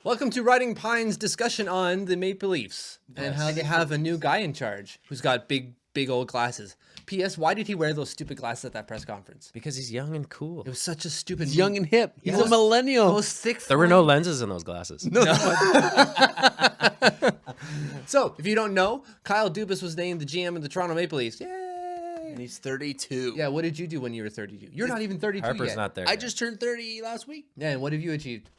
Welcome to Riding Pine's discussion on the Maple Leafs and how they have a new guy in charge who's got big old glasses. P.S. Why did he wear those stupid glasses at that press conference? Because he's young and cool. It was such a stupid. He's young and hip. He's a millennial. There were no lenses in those glasses. No. So, if you don't know, Kyle Dubas was named the GM of the Toronto Maple Leafs. Yay! And he's 32. Yeah, what did you do when you were 32? You're not even 32 Harper's yet. not there. I yet. just turned 30 last week. Yeah, and what have you achieved?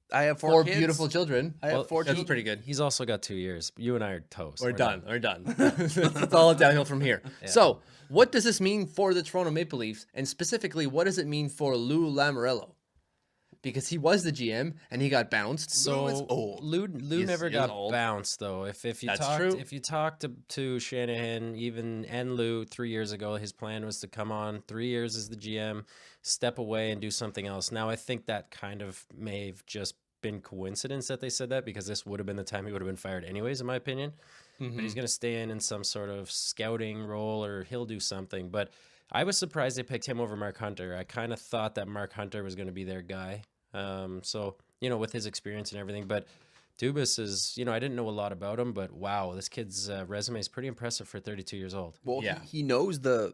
I have Four kids. beautiful children. I have 14. That's pretty good. He's also got 2 years. You and I are toast. We're done. It's all downhill from here. Yeah. So, what does this mean for the Toronto Maple Leafs? And specifically, what does it mean for Lou Lamoriello? Because he was the GM and he got bounced. So Lou is old. Lou never got old. bounced though. If you That's talked true. if you talked to Shanahan and Lou 3 years ago, his plan was to come on 3 years as the GM, step away and do something else. Now I think that kind of may have just been coincidence that they said that, because this would have been the time he would have been fired anyways, in my opinion. But he's going to stay in some sort of scouting role, or he'll do something. But I was surprised they picked him over Mark Hunter. I kind of thought that Mark Hunter was going to be their guy. So, with his experience and everything. But Dubas is, I didn't know a lot about him, but wow, this kid's resume is pretty impressive for 32 years old. Well, Yeah. he knows the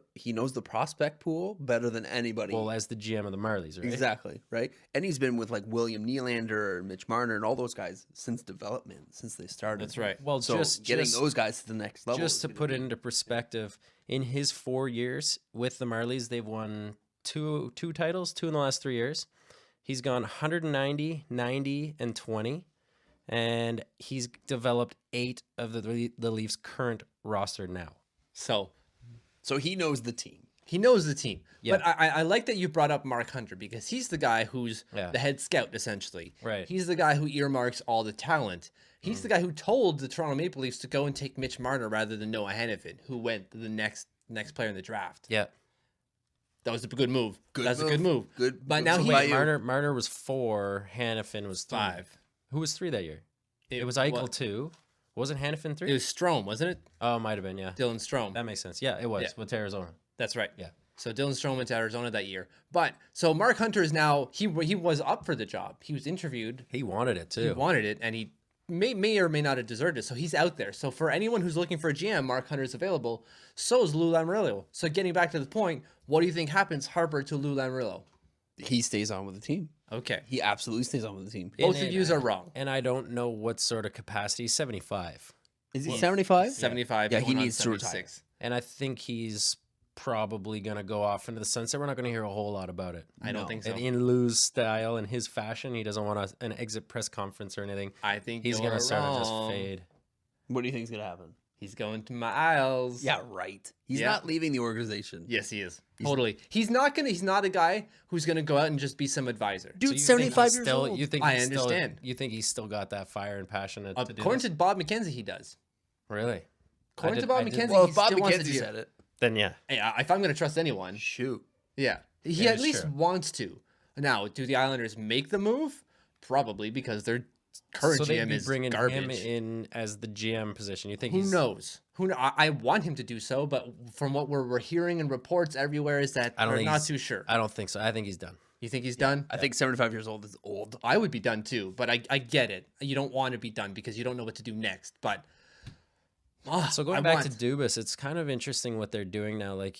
prospect pool better than anybody. Well, as the GM of the Marlies, right? Exactly, right? And he's been with like William Nylander and Mitch Marner and all those guys since development, since they started. That's right. Well, So just getting those guys to the next level. Just to put it into perspective, in his 4 years with the Marlies, they've won two titles, 2 in the last 3 years. He's gone 190, 90, and 20, and he's developed 8 of the Leafs' current roster now. So he knows the team. he knows the team. Yeah. But I like that you brought up Mark Hunter, because he's the guy who's the head scout, essentially. Right. He's the guy who earmarks all the talent. He's the guy who told the Toronto Maple Leafs to go and take Mitch Marner rather than Noah Hannafin, who went the next player in the draft. Yeah. That was a good move. That's a move. good move. Good. But now So he by you. Marner was 4, Hannafin was 3. 5. Who was 3 that year? It was Eichel 2. Wasn't Hannafin 3? It was Strome, wasn't it? Oh, it might have been, yeah. Dylan Strome. That makes sense. Yeah, it was Yeah. with Arizona. That's right. Yeah. So Dylan Strome went to Arizona that year. But so Mark Hunter is now he was up for the job. He was interviewed. He wanted it too. He wanted it, and he may or may not have deserved it. So he's out there. So for anyone who's looking for a GM, Mark Hunter is available. So is Lou Lamoriello. So getting back to the point, what do you think happens, Harper to Lou Lamoriello? He stays on with the team. Okay. He absolutely stays on with the team. Both of yous are wrong. And I don't know what sort of capacity. 75. Is he 75? 75. Yeah, he going on needs to retire. 76. And I think he's probably going to go off into the sunset. We're not going to hear a whole lot about it. I don't think so. And in Lou's style and his fashion, he doesn't want an exit press conference or anything. I think He's going to to start to just fade. What do you think is going to happen? He's going to my Isles. Yeah, right. He's Yeah. not leaving the organization. Yes, he is. Totally. He's not a guy who's gonna go out and just be some advisor. Dude, So you think 75 he's years still, old. You think I he's still- understand. you think he's still got that fire and passion to do According this? to Bob McKenzie, he does. Really? According to I Bob did- McKenzie, Well, he if Bob still wants to McKenzie do said it, Then yeah. Hey, if I'm gonna trust anyone, shoot. yeah, he Yeah, at least sure. wants to. Now, do the Islanders make the move? Probably, because their current So they'd GM be is bringing garbage. him in as the GM position. You think Who he's knows? I want him to do so, but from what we're hearing and reports everywhere is that I don't we're think not he's- too sure. I don't think so. I think he's done. You think he's done? I think 75 years old is old. I would be done too, but I get it. You don't want to be done because you don't know what to do next. But So going back to Dubas, it's kind of interesting what they're doing now. Like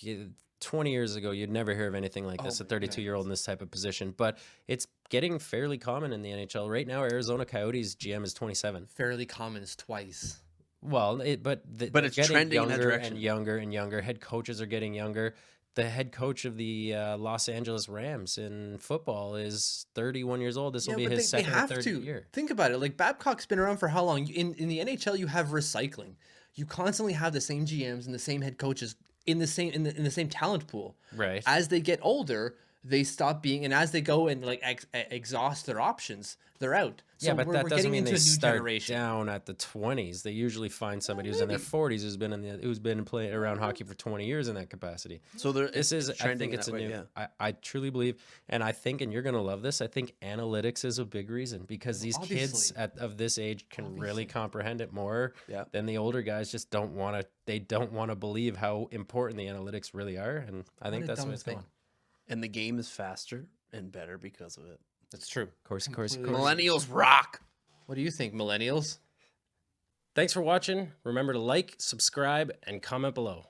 20 years ago, you'd never hear of anything like this, a 32-year-old in this type of position. But it's getting fairly common in the NHL. Right now, Arizona Coyotes GM is 27. fairly common is twice. Well, but they're it's getting trending in that younger direction. and younger and younger. Head coaches are getting younger. The head coach of the Los Angeles Rams in football is 31 years old. This will be but his they second or have third to. year. Think about it. Like Babcock's been around for how long? In the NHL, you have recycling. You constantly have the same GMs and the same head coaches in the same talent pool. Right. As they get older, they stop being, and as they go and like exhaust their options, they're out. So Yeah, but we're that doesn't getting mean into they a new start generation. down at the 20s. They usually find somebody who's in their 40s who's been playing around hockey for 20 years in that capacity. So there, This is, I trending think it's a that way, new. yeah. I truly believe, and I think, and you're gonna love this. I think analytics is a big reason because these kids Obviously. of this age can really comprehend it more Yeah. than the older guys. Just don't want to. They don't want to believe how important the analytics really are, and I think a that's dumb what it's thing. going. And the game is faster and better because of it. That's true. Of course. Millennials rock. What do you think, millennials? Thanks for watching. Remember to like, subscribe, and comment below.